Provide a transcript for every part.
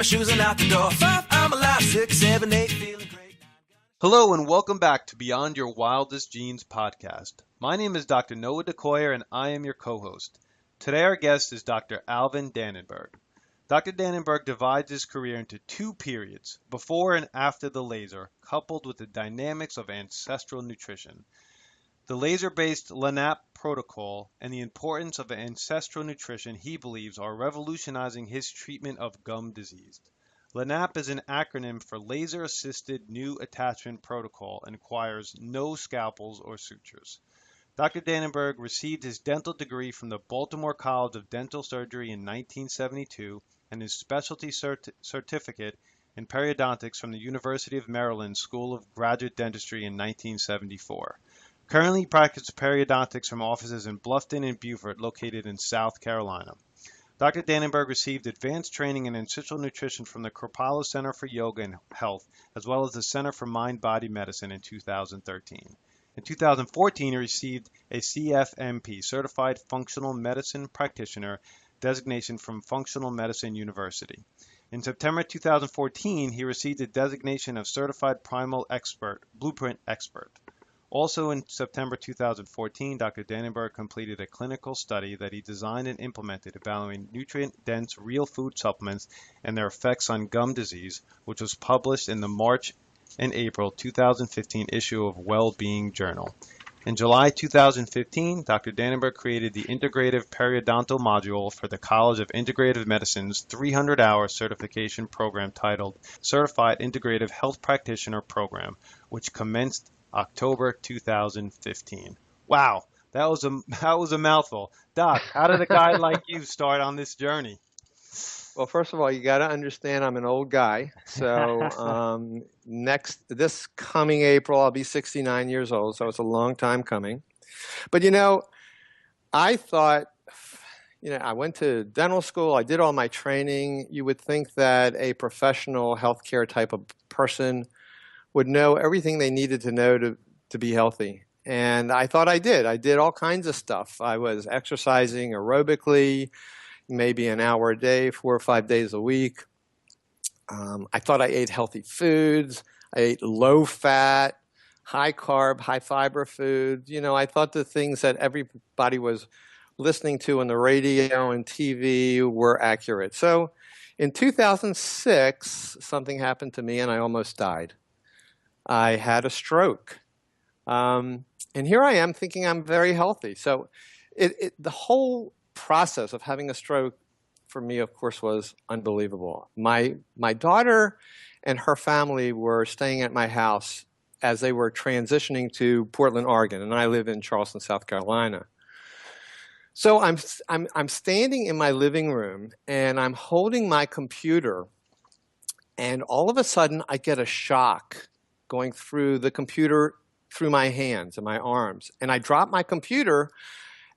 shoes and out the door. 5, I'm alive. 6, 7, 8, feeling great. Hello and welcome back to Beyond Your Wildest Genes podcast. My name is Dr. Noah DeCoyer and I am your co-host. Today our guest is Dr. Alvin Danenberg. Dr. Danenberg divides his career into 2 periods, before and after the laser, coupled with the dynamics of ancestral nutrition. The laser-based LANAP protocol and the importance of ancestral nutrition he believes are revolutionizing his treatment of gum disease. LANAP is an acronym for Laser-Assisted New Attachment Protocol and requires no scalpels or sutures. Dr. Danenberg received his dental degree from the Baltimore College of Dental Surgery in 1972 and his specialty certificate in periodontics from the University of Maryland School of Graduate Dentistry in 1974. Currently, he practices periodontics from offices in Bluffton and Beaufort, located in South Carolina. Dr. Danenberg received advanced training in ancestral nutrition from the Kripalu Center for Yoga and Health, as well as the Center for Mind-Body Medicine in 2013. In 2014, he received a CFMP, Certified Functional Medicine Practitioner, designation from Functional Medicine University. In September 2014, he received the designation of Certified Primal Blueprint Expert. Also in September 2014, Dr. Danenberg completed a clinical study that he designed and implemented evaluating nutrient-dense real food supplements and their effects on gum disease, which was published in the March and April 2015 issue of Well-Being Journal. In July 2015, Dr. Danenberg created the Integrative Periodontal module for the College of Integrative Medicine's 300-hour certification program titled Certified Integrative Health Practitioner Program, which commenced October 2015. Wow, that was a mouthful. Doc, how did a guy like you start on this journey? Well, first of all, you got to understand I'm an old guy. So this coming April, I'll be 69 years old. So it's a long time coming. But, I thought, I went to dental school. I did all my training. You would think that a professional healthcare type of person would know everything they needed to know to be healthy. And I thought I did. I did all kinds of stuff. I was exercising aerobically, maybe an hour a day, 4 or 5 days a week. I thought I ate healthy foods. I ate low-fat, high-carb, high-fiber food. I thought the things that everybody was listening to on the radio and TV were accurate. So in 2006, something happened to me and I almost died. I had a stroke. And here I am thinking I'm very healthy. So the whole process of having a stroke for me, of course, was unbelievable. My daughter and her family were staying at my house as they were transitioning to Portland, Oregon, and I live in Charleston, South Carolina. So I'm standing in my living room and I'm holding my computer, and all of a sudden I get a shock going through the computer, through my hands and my arms. And I drop my computer,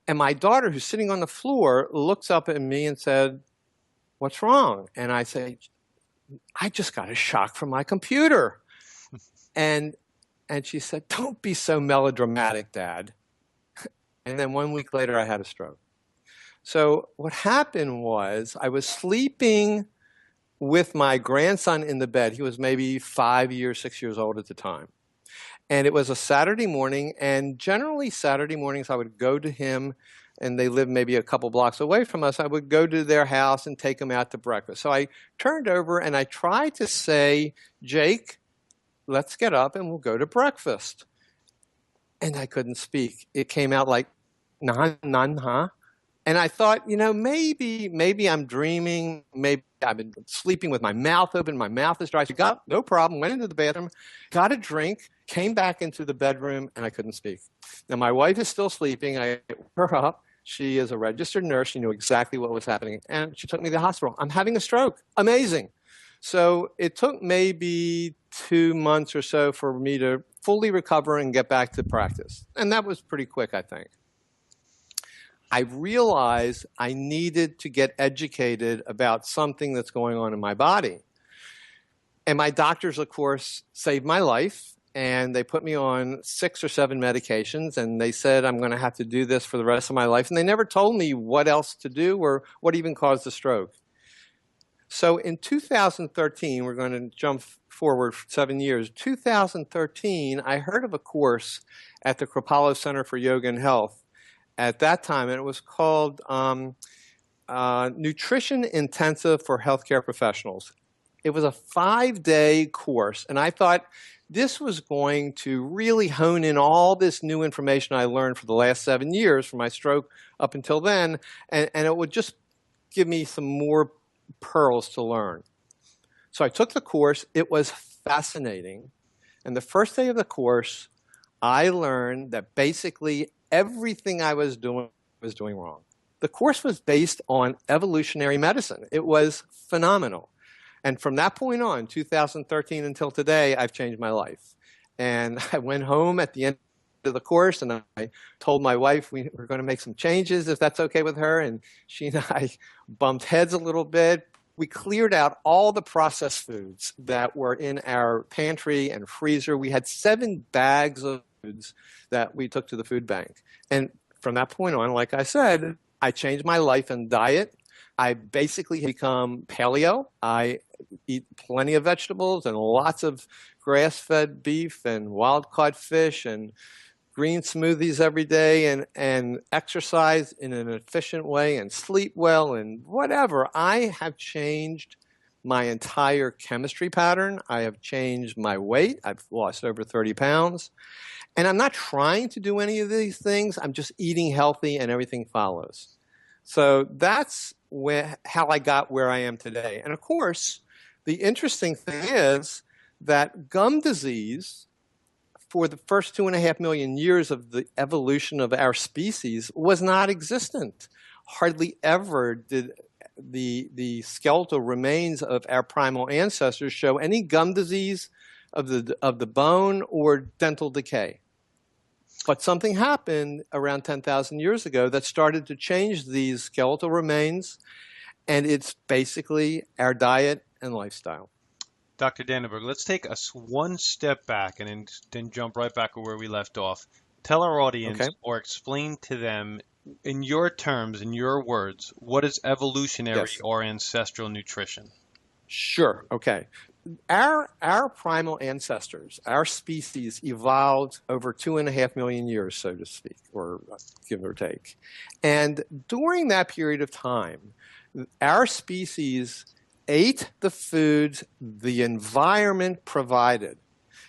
and my daughter, who's sitting on the floor, looks up at me and said, "What's wrong?" And I say, "I just got a shock from my computer." And she said, "Don't be so melodramatic, Dad." And then 1 week later, I had a stroke. So what happened was I was sleeping with my grandson in the bed. He was maybe 5 years, 6 years old at the time. And it was a Saturday morning, and generally Saturday mornings I would go to him, and they lived maybe a couple blocks away from us. I would go to their house and take him out to breakfast. So I turned over and I tried to say, "Jake, let's get up and we'll go to breakfast." And I couldn't speak. It came out like, none, huh? And I thought, maybe I'm dreaming. Maybe I've been sleeping with my mouth open. My mouth is dry. So I got, no problem, went into the bathroom, got a drink, came back into the bedroom, and I couldn't speak. Now, my wife is still sleeping. I woke her up. She is a registered nurse. She knew exactly what was happening. And she took me to the hospital. I'm having a stroke. Amazing. So it took maybe 2 months or so for me to fully recover and get back to practice. And that was pretty quick, I think. I realized I needed to get educated about something that's going on in my body. And my doctors, of course, saved my life. And they put me on 6 or 7 medications. And they said, I'm going to have to do this for the rest of my life. And they never told me what else to do or what even caused the stroke. So in 2013, we're going to jump forward 7 years. 2013, I heard of a course at the Kripalu Center for Yoga and Health at that time, and it was called Nutrition Intensive for Healthcare Professionals. It was a 5-day course, and I thought this was going to really hone in all this new information I learned for the last 7 years from my stroke up until then, and it would just give me some more pearls to learn. So I took the course. It was fascinating. And the first day of the course, I learned that basically everything I was doing wrong. The course was based on evolutionary medicine. It was phenomenal. And from that point on, 2013 until today, I've changed my life. And I went home at the end of the course, and I told my wife we were going to make some changes, if that's okay with her. And she and I bumped heads a little bit. We cleared out all the processed foods that were in our pantry and freezer. We had 7 bags of foods that we took to the food bank. And from that point on, like I said, I changed my life and diet. I basically become paleo. I eat plenty of vegetables and lots of grass-fed beef and wild-caught fish and green smoothies every day and exercise in an efficient way and sleep well and whatever. I have changed my entire chemistry pattern. I have changed my weight. I've lost over 30 pounds. And I'm not trying to do any of these things. I'm just eating healthy and everything follows. So that's how I got where I am today. And of course, the interesting thing is that gum disease, for the first 2.5 million years of the evolution of our species, was not existent. Hardly ever did the skeletal remains of our primal ancestors show any gum disease of the bone or dental decay. But something happened around 10,000 years ago that started to change these skeletal remains, and it's basically our diet and lifestyle. Dr. Danenberg, let's take us one step back and then jump right back to where we left off. Tell our audience or explain to them in your terms, in your words, what is evolutionary or ancestral nutrition? Sure. Okay. Our primal ancestors, our species, evolved over 2.5 million years, so to speak, or give or take. And during that period of time, our species ate the foods the environment provided.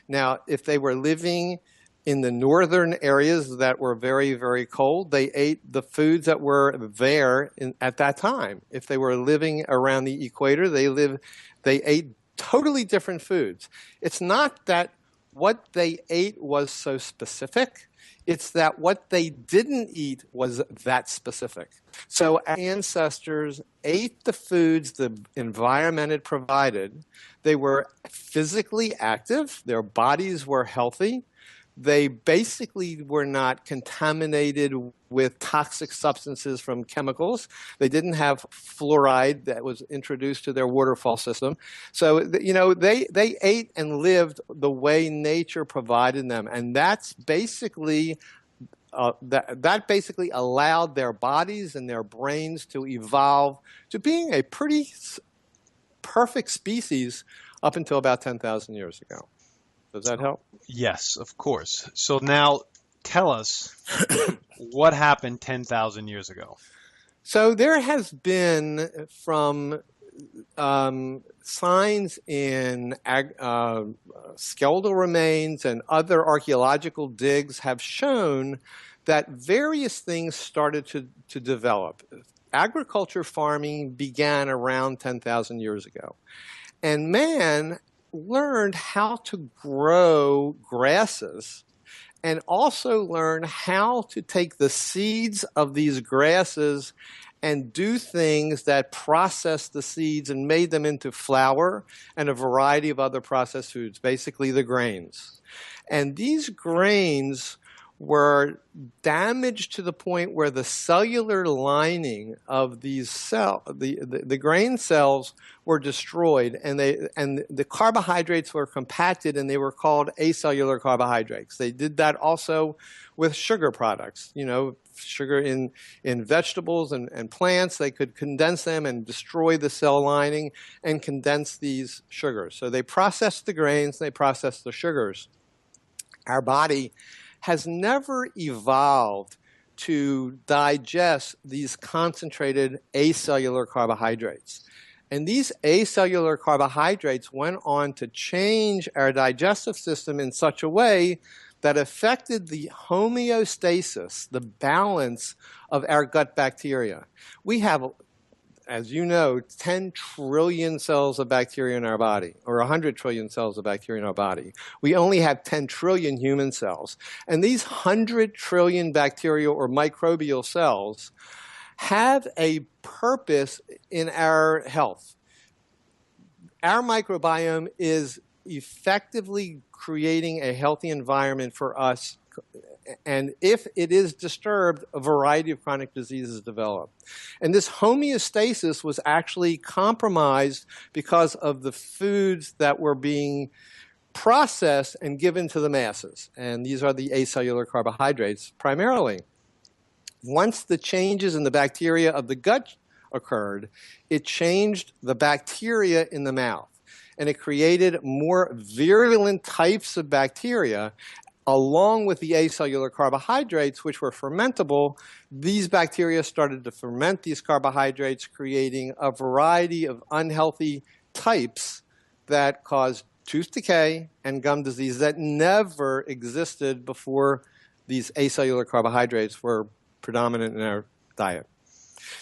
Now, if they were living in the northern areas that were very, very cold, they ate the foods that were there at that time. If they were living around the equator, they ate totally different foods. It's not that what they ate was so specific. It's that what they didn't eat was that specific. So our ancestors ate the foods the environment had provided. They were physically active. Their bodies were healthy. They basically were not contaminated with toxic substances from chemicals. They didn't have fluoride that was introduced to their waterfall system. So, they ate and lived the way nature provided them. And that's basically, that basically allowed their bodies and their brains to evolve to being a pretty perfect species up until about 10,000 years ago. Does that help? Yes, of course. So now tell us what happened 10,000 years ago. So there has been from signs in skeletal remains and other archaeological digs have shown that various things started to develop. Agriculture farming began around 10,000 years ago. And man learned how to grow grasses and also learn how to take the seeds of these grasses and do things that processed the seeds and made them into flour and a variety of other processed foods, basically the grains. And these grains were damaged to the point where the cellular lining of these the grain cells were destroyed, and the carbohydrates were compacted, and they were called acellular carbohydrates. They did that also with sugar products. Sugar in vegetables and plants, they could condense them and destroy the cell lining and condense these sugars. So they processed the grains, they processed the sugars. Our body has never evolved to digest these concentrated acellular carbohydrates. And these acellular carbohydrates went on to change our digestive system in such a way that affected the homeostasis, the balance of our gut bacteria. We have, as you know, 10 trillion cells of bacteria in our body, or 100 trillion cells of bacteria in our body. We only have 10 trillion human cells. And these 100 trillion bacterial or microbial cells have a purpose in our health. Our microbiome is effectively creating a healthy environment for us, and if it is disturbed, a variety of chronic diseases develop. And this homeostasis was actually compromised because of the foods that were being processed and given to the masses, and these are the acellular carbohydrates primarily. Once the changes in the bacteria of the gut occurred, it changed the bacteria in the mouth. And it created more virulent types of bacteria along with the acellular carbohydrates, which were fermentable. These bacteria started to ferment these carbohydrates, creating a variety of unhealthy types that caused tooth decay and gum disease that never existed before these acellular carbohydrates were predominant in our diet.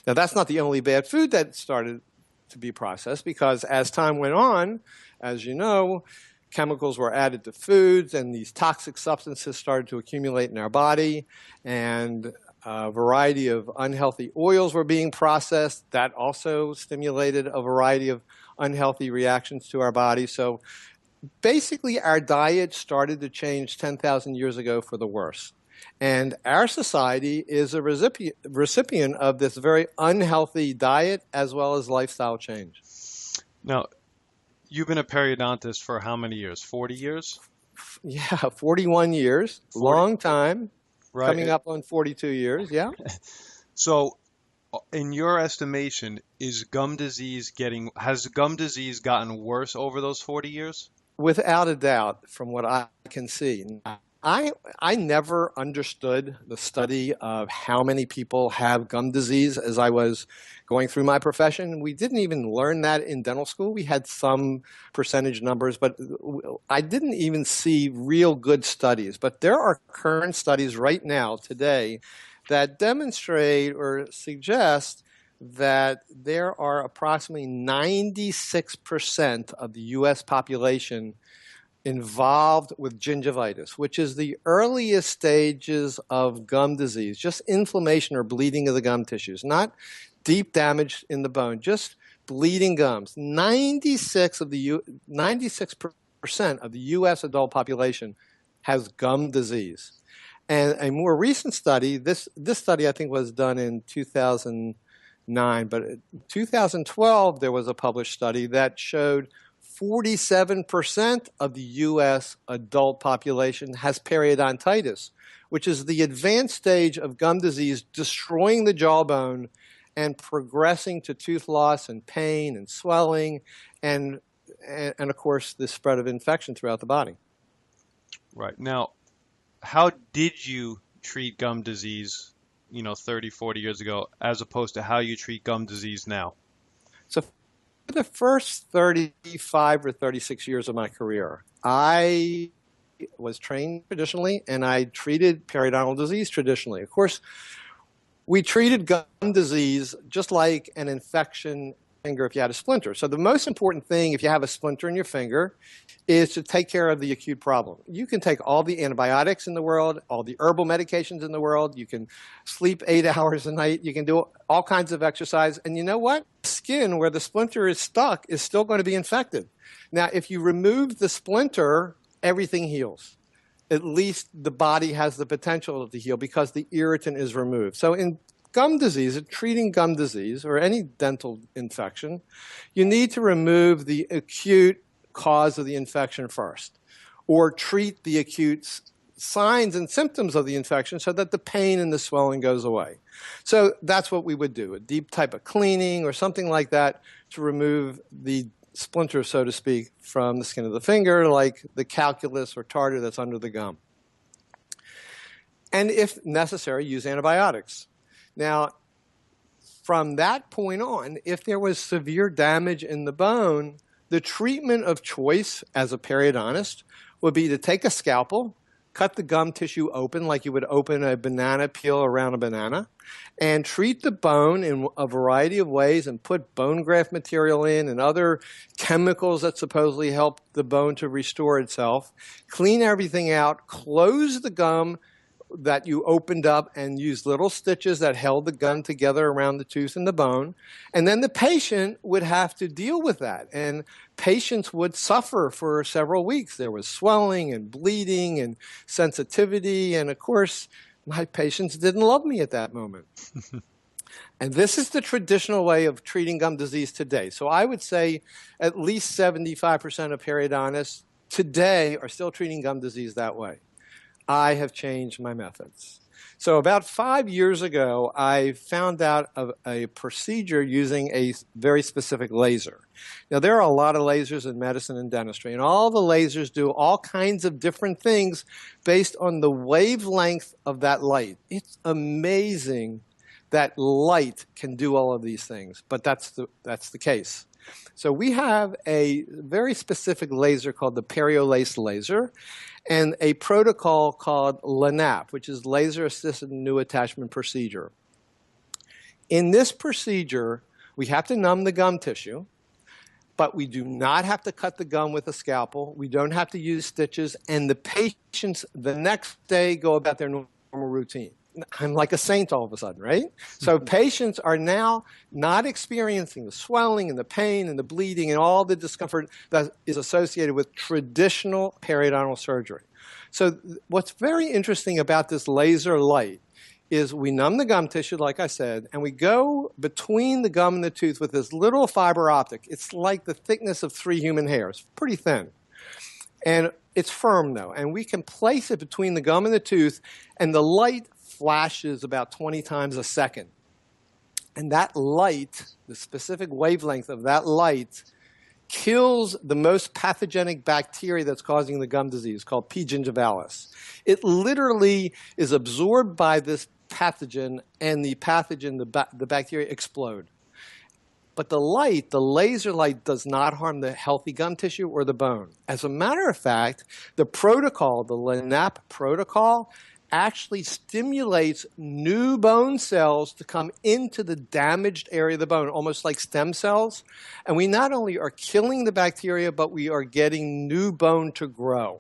Now, that's not the only bad food that started to be processed, because as time went on, as you know, chemicals were added to foods and these toxic substances started to accumulate in our body, and a variety of unhealthy oils were being processed. That also stimulated a variety of unhealthy reactions to our body. So basically our diet started to change 10,000 years ago for the worse. And our society is a recipient of this very unhealthy diet as well as lifestyle change. Now, you've been a periodontist for how many years? 40 years? Yeah, 41 years. 40. Long time. Right. Coming up on 42 years, yeah. So, in your estimation, has gum disease gotten worse over those 40 years? Without a doubt, from what I can see. I never understood the study of how many people have gum disease as I was going through my profession. We didn't even learn that in dental school. We had some percentage numbers, but I didn't even see real good studies. But there are current studies right now, today, that demonstrate or suggest that there are approximately 96% of the U.S. population involved with gingivitis, which is the earliest stages of gum disease, just inflammation or bleeding of the gum tissues, not deep damage in the bone, just bleeding gums. 96% of the U.S. adult population has gum disease. And a more recent study, this study I think was done in 2009, but in 2012 there was a published study that showed 47% of the U.S. adult population has periodontitis, which is the advanced stage of gum disease destroying the jawbone and progressing to tooth loss and pain and swelling and of course, the spread of infection throughout the body. Right. Now, how did you treat gum disease, 30, 40 years ago, as opposed to how you treat gum disease now? So for the first 35 or 36 years of my career, I was trained traditionally, and I treated periodontal disease traditionally. Of course, we treated gum disease just like an infection finger if you had a splinter. So the most important thing if you have a splinter in your finger is to take care of the acute problem. You can take all the antibiotics in the world, all the herbal medications in the world. You can sleep 8 hours a night. You can do all kinds of exercise. And you know what? Skin where the splinter is stuck is still going to be infected. Now, if you remove the splinter, everything heals. at least the body has the potential to heal because the irritant is removed. So in gum disease, treating gum disease or any dental infection, you need to remove the acute cause of the infection first, or treat the acute signs and symptoms of the infection so that the pain and the swelling goes away. So that's what we would do, a deep type of cleaning or something like that to remove the splinter, so to speak, from the skin of the finger, like the calculus or tartar that's under the gum. And if necessary, use antibiotics. Now, from that point on, if there was severe damage in the bone, the treatment of choice as a periodontist would be to take a scalpel, cut the gum tissue open like you would open a banana peel around a banana, and treat the bone in a variety of ways and put bone graft material in and other chemicals that supposedly help the bone to restore itself. Clean everything out, close the gum that you opened up and use little stitches that held the gum together around the tooth and the bone. And then the patient would have to deal with that. And patients would suffer for several weeks. There was swelling and bleeding and sensitivity. And of course, my patients didn't love me at that moment. And this is the traditional way of treating gum disease today. So I would say at least 75% of periodontists today are still treating gum disease that way. I have changed my methods. So about 5 years ago, I found out of a procedure using a very specific laser. Now, there are a lot of lasers in medicine and dentistry, and all the lasers do all kinds of different things based on the wavelength of that light. It's amazing that light can do all of these things, but that's the case. So we have a very specific laser called the periolase laser and a protocol called LANAP, which is Laser-Assisted New Attachment Procedure. In this procedure, we have to numb the gum tissue, but we do not have to cut the gum with a scalpel. We don't have to use stitches, and the patients the next day go about their normal routine. I'm like a saint all of a sudden, right? So patients are now not experiencing the swelling and the pain and the bleeding and all the discomfort that is associated with traditional periodontal surgery. So what's very interesting about this laser light is we numb the gum tissue, like I said, and we go between the gum and the tooth with this little fiber optic. It's like the thickness of 3 human hairs, pretty thin. And it's firm, though, and we can place it between the gum and the tooth, and the light flashes about 20 times a second. And that light, the specific wavelength of that light, kills the most pathogenic bacteria that's causing the gum disease, called P. gingivalis. It literally is absorbed by this pathogen, and the pathogen, the bacteria, explode. But the light, the laser light, does not harm the healthy gum tissue or the bone. As a matter of fact, the protocol, the LANAP protocol, actually stimulates new bone cells to come into the damaged area of the bone, almost like stem cells. And we not only are killing the bacteria, but we are getting new bone to grow.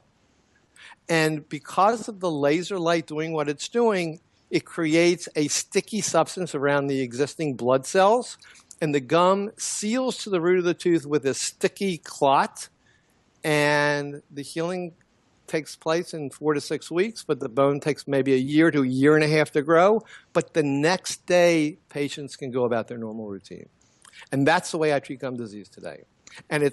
And because of the laser light doing what it's doing, it creates a sticky substance around the existing blood cells, and the gum seals to the root of the tooth with a sticky clot, and the healing takes place in 4 to 6 weeks, but the bone takes maybe a year to a year and a half to grow. But the next day, patients can go about their normal routine. And that's the way I treat gum disease today. And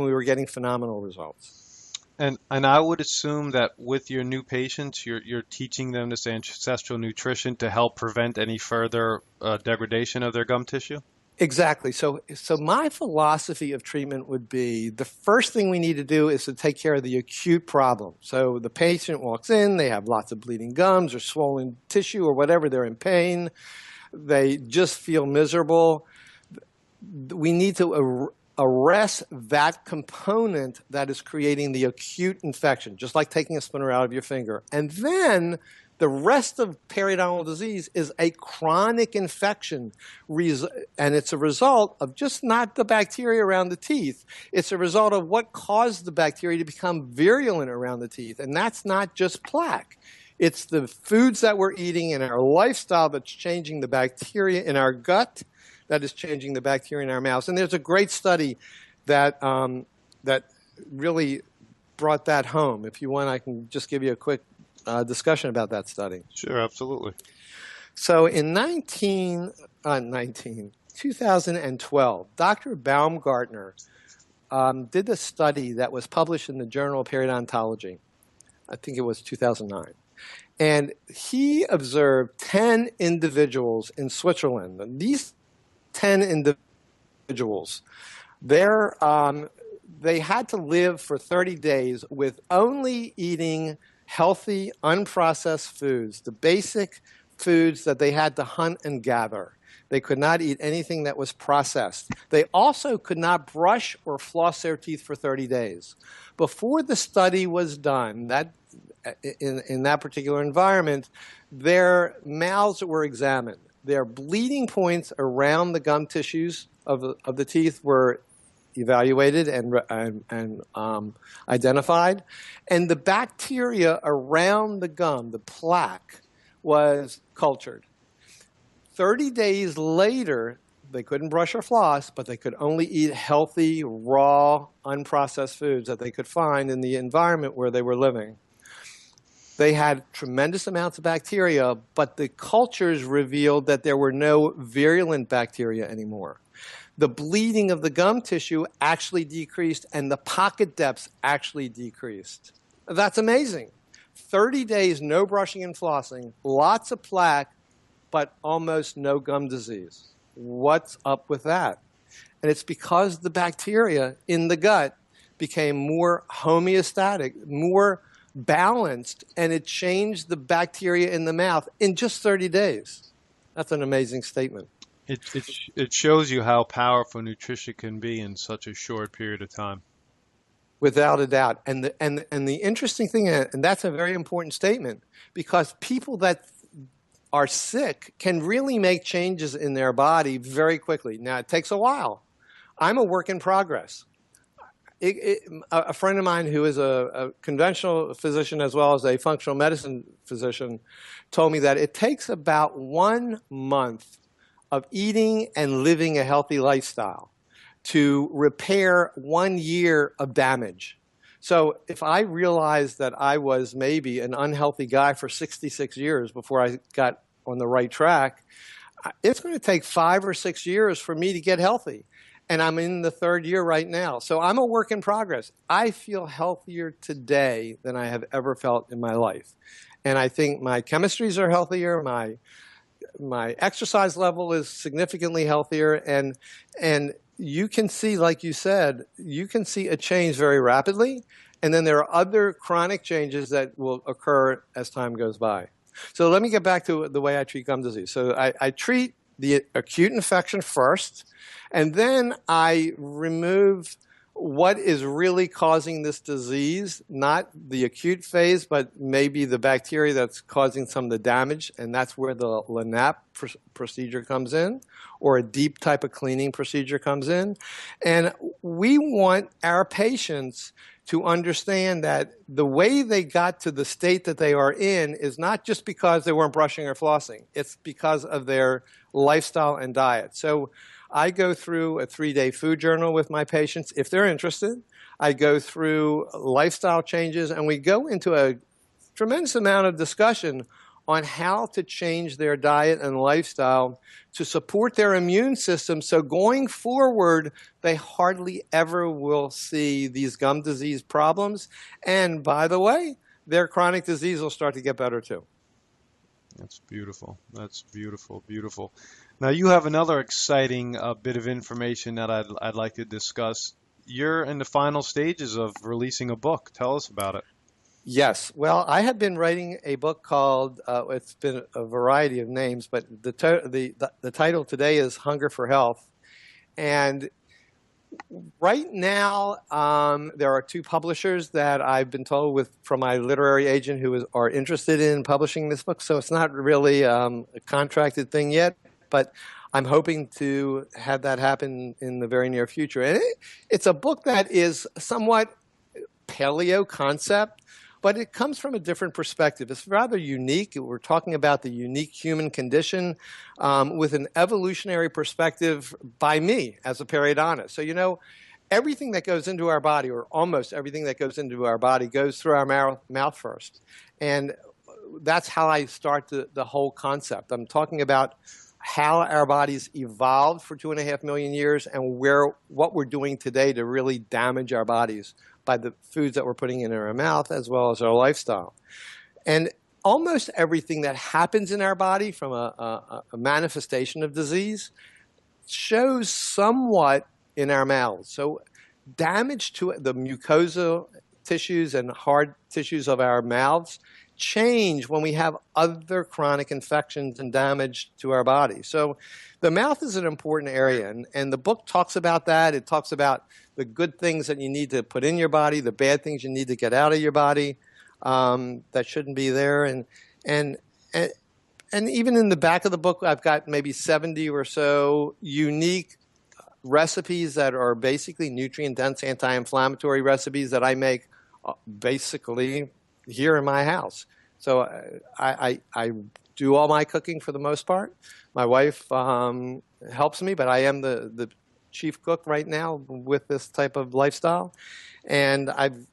we were getting phenomenal results. And I would assume that with your new patients, you're teaching them this ancestral nutrition to help prevent any further degradation of their gum tissue? Exactly. So my philosophy of treatment would be the first thing we need to do is to take care of the acute problem. So the patient walks in, they have lots of bleeding gums or swollen tissue or whatever, they're in pain, they just feel miserable. We need to arrest that component that is creating the acute infection, just like taking a splinter out of your finger. And then the rest of periodontal disease is a chronic infection, and it's a result of just not the bacteria around the teeth. It's a result of what caused the bacteria to become virulent around the teeth, and that's not just plaque. It's the foods that we're eating and our lifestyle that's changing the bacteria in our gut, that is changing the bacteria in our mouths. And there's a great study that really brought that home. If you want, I can just give you a quick discussion about that study. Sure, absolutely. So in 2012, Dr. Baumgartner did a study that was published in the Journal of Periodontology. I think it was 2009. And he observed 10 individuals in Switzerland. And these 10 individuals, they had to live for 30 days with only eating healthy, unprocessed foods, the basic foods that they had to hunt and gather. They could not eat anything that was processed. They also could not brush or floss their teeth for 30 days. Before the study was done, in that particular environment, their mouths were examined. Their bleeding points around the gum tissues of the teeth were evaluated and identified. And the bacteria around the gum, the plaque, was cultured. 30 days later, they couldn't brush or floss, but they could only eat healthy, raw, unprocessed foods that they could find in the environment where they were living. They had tremendous amounts of bacteria, but the cultures revealed that there were no virulent bacteria anymore. The bleeding of the gum tissue actually decreased, and the pocket depths actually decreased. That's amazing. 30 days, no brushing and flossing, lots of plaque, but almost no gum disease. What's up with that? And it's because the bacteria in the gut became more homeostatic, more balanced, and it changed the bacteria in the mouth in just 30 days. That's an amazing statement. It shows you how powerful nutrition can be in such a short period of time. Without a doubt. And the interesting thing, and that's a very important statement, because people that are sick can really make changes in their body very quickly. Now, it takes a while. I'm a work in progress. A friend of mine who is a conventional physician as well as a functional medicine physician told me that it takes about 1 month of eating and living a healthy lifestyle to repair 1 year of damage. So if I realized that I was maybe an unhealthy guy for 66 years before I got on the right track, it's going to take 5 or 6 years for me to get healthy. And I'm in the 3rd year right now. So I'm a work in progress. I feel healthier today than I have ever felt in my life. And I think my chemistries are healthier, my exercise level is significantly healthier, and you can see, like you said, you can see a change very rapidly, and then there are other chronic changes that will occur as time goes by. So let me get back to the way I treat gum disease. So I treat the acute infection first, and then I remove what is really causing this disease, not the acute phase, but maybe the bacteria that's causing some of the damage, and that's where the LANAP procedure comes in, or a deep type of cleaning procedure comes in. And we want our patients to understand that the way they got to the state that they are in is not just because they weren't brushing or flossing. It's because of their lifestyle and diet. So I go through a 3-day food journal with my patients if they're interested. I go through lifestyle changes, and we go into a tremendous amount of discussion on how to change their diet and lifestyle to support their immune system, so going forward, they hardly ever will see these gum disease problems. And by the way, their chronic disease will start to get better too. That's beautiful. That's beautiful, beautiful. Now, you have another exciting bit of information that I'd like to discuss. You're in the final stages of releasing a book. Tell us about it. Yes. Well, I have been writing a book called, it's been a variety of names, but the title today is Hunger for Health. And right now, there are 2 publishers that I've been told from my literary agent who are interested in publishing this book. So it's not really a contracted thing yet, but I'm hoping to have that happen in the very near future. And it's a book that is somewhat paleo concept, but it comes from a different perspective. It's rather unique. We're talking about the unique human condition with an evolutionary perspective by me as a periodontist. So, everything that goes into our body, or almost everything that goes into our body, goes through our mouth first. And that's how I start the whole concept. I'm talking about how our bodies evolved for 2.5 million years and what we're doing today to really damage our bodies by the foods that we're putting in our mouth as well as our lifestyle. And almost everything that happens in our body from a manifestation of disease shows somewhat in our mouths. So damage to the mucosal tissues and hard tissues of our mouths change when we have other chronic infections and damage to our body. So the mouth is an important area, and the book talks about that. It talks about the good things that you need to put in your body, the bad things you need to get out of your body that shouldn't be there. And even in the back of the book, I've got maybe 70 or so unique recipes that are basically nutrient-dense, anti-inflammatory recipes that I make basically here in my house. So I do all my cooking for the most part. My wife helps me, but I am the chief cook right now with this type of lifestyle. And I've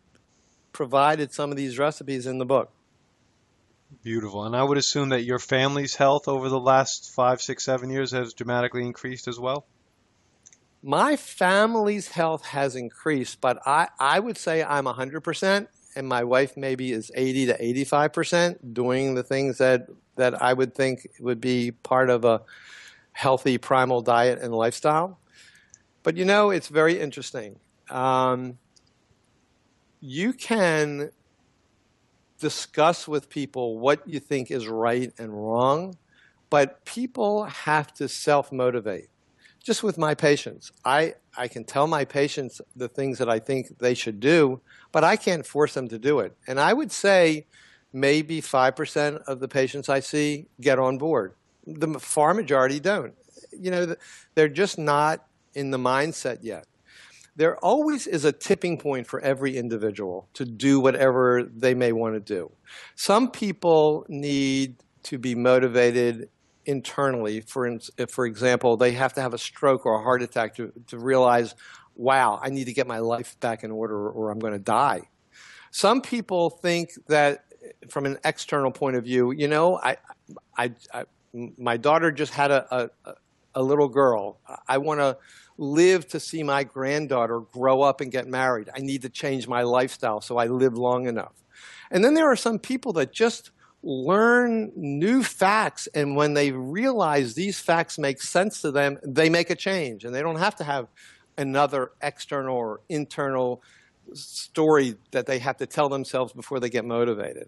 provided some of these recipes in the book. Beautiful. And I would assume that your family's health over the last 5, 6, 7 years has dramatically increased as well? My family's health has increased, but I would say I'm 100%. And my wife maybe is 80 to 85% doing the things that I would think would be part of a healthy primal diet and lifestyle. But you know, it's very interesting. You can discuss with people what you think is right and wrong, but people have to self-motivate. Just with my patients, I can tell my patients the things that I think they should do, but I can't force them to do it. And I would say maybe 5% of the patients I see get on board. The far majority don't. You know, they're just not in the mindset yet. There always is a tipping point for every individual to do whatever they may want to do. Some people need to be motivated internally. For example, they have to have a stroke or a heart attack to realize, wow, I need to get my life back in order or I'm going to die. Some people think that from an external point of view, you know, my daughter just had a little girl. I want to live to see my granddaughter grow up and get married. I need to change my lifestyle so I live long enough. And then there are some people that just learn new facts, and when they realize these facts make sense to them, they make a change, and they don't have to have another external or internal story that they have to tell themselves before they get motivated.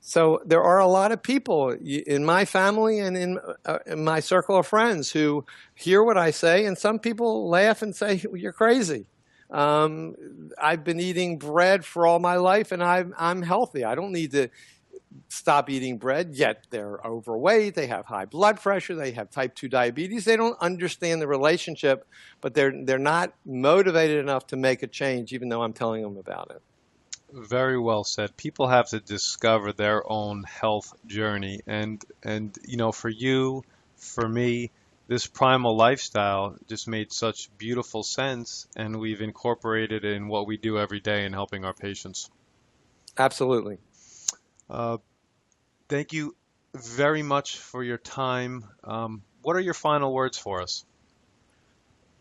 So there are a lot of people in my family and in my circle of friends who hear what I say, and some people laugh and say, you're crazy. I've been eating bread for all my life, and I'm healthy. I don't need to stop eating bread, yet they're overweight, they have high blood pressure, they have type 2 diabetes. They don't understand the relationship, but they're not motivated enough to make a change, even though I'm telling them about it. Very well said. People have to discover their own health journey. And you know, for you, for me, this primal lifestyle just made such beautiful sense, and we've incorporated it in what we do every day in helping our patients. Absolutely. Thank you very much for your time. What are your final words for us?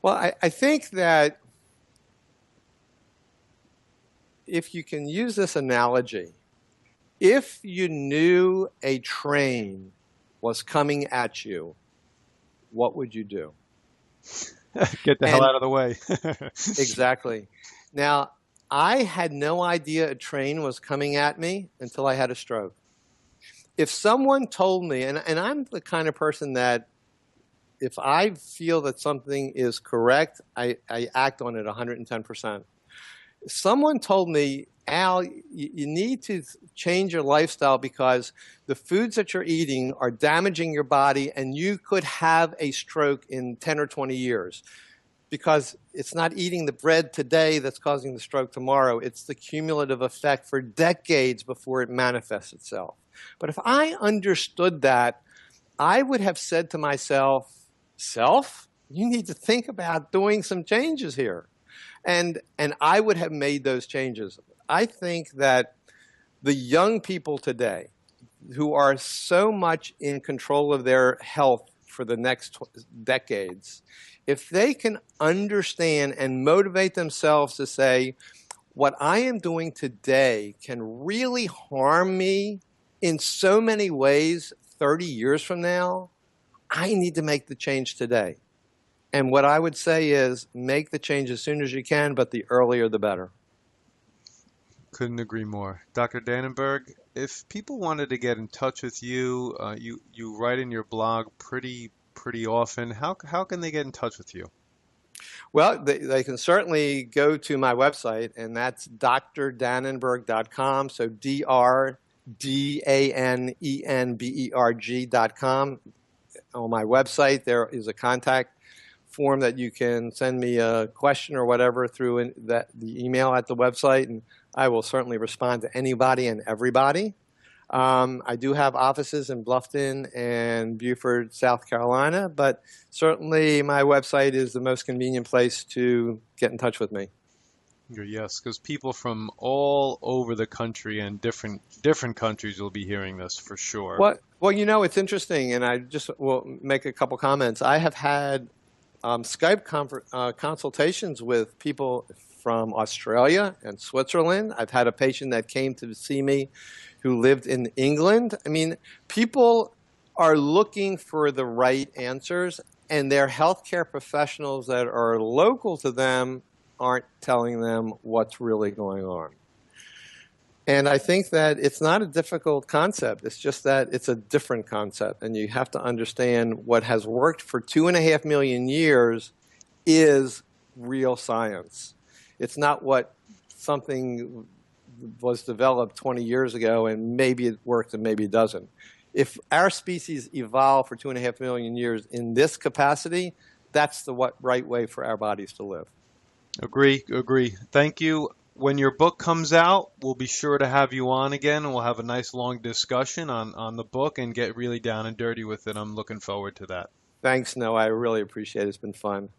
Well, I think that if you can use this analogy, if you knew a train was coming at you, what would you do? Get the hell out of the way. Exactly. Now, I had no idea a train was coming at me until I had a stroke. If someone told me, and I'm the kind of person that if I feel that something is correct, I act on it 110%. If someone told me, Al, you need to change your lifestyle because the foods that you're eating are damaging your body and you could have a stroke in 10 or 20 years. Because it's not eating the bread today that's causing the stroke tomorrow. It's the cumulative effect for decades before it manifests itself. But if I understood that, I would have said to myself, self, you need to think about doing some changes here. And I would have made those changes. I think that the young people today who are so much in control of their health for the next decades, if they can understand and motivate themselves to say, what I am doing today can really harm me in so many ways 30 years from now, I need to make the change today. And what I would say is make the change as soon as you can, but the earlier the better. Couldn't agree more. Dr. Danenberg, if people wanted to get in touch with you, you write in your blog pretty often. How can they get in touch with you? Well, they can certainly go to my website, and that's drdanenberg.com. So DRDANENBERG.com. On my website, there is a contact form that you can send me a question or whatever through the email at the website, and I will certainly respond to anybody and everybody. I do have offices in Bluffton and Beaufort, South Carolina, but certainly my website is the most convenient place to get in touch with me. Yes, because people from all over the country and different countries will be hearing this for sure. Well, you know, it's interesting, and I just will make a couple comments. I have had Skype consultations with people from Australia and Switzerland. I've had a patient that came to see me who lived in England. I mean, people are looking for the right answers, and their healthcare professionals that are local to them aren't telling them what's really going on. And I think that it's not a difficult concept. It's just that it's a different concept, and you have to understand what has worked for 2.5 million years is real science. It's not what something was developed 20 years ago, and maybe it works and maybe it doesn't. If our species evolved for 2.5 million years in this capacity, that's the right way for our bodies to live. Agree. Thank you. When your book comes out, we'll be sure to have you on again, and we'll have a nice long discussion on the book and get really down and dirty with it. I'm looking forward to that. Thanks, Noah. I really appreciate it. It's been fun.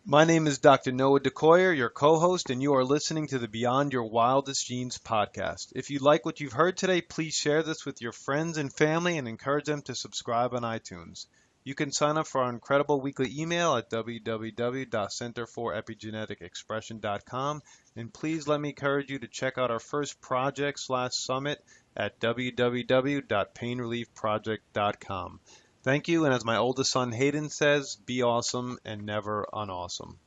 My name is Dr. Noah DeCoyer, your co-host, and you are listening to the Beyond Your Wildest Genes podcast. If you like what you've heard today, please share this with your friends and family and encourage them to subscribe on iTunes. You can sign up for our incredible weekly email at www.centerforepigeneticexpression.com, and please let me encourage you to check out our first project/summit at www.painreliefproject.com. Thank you, and as my oldest son Hayden says, be awesome and never unawesome.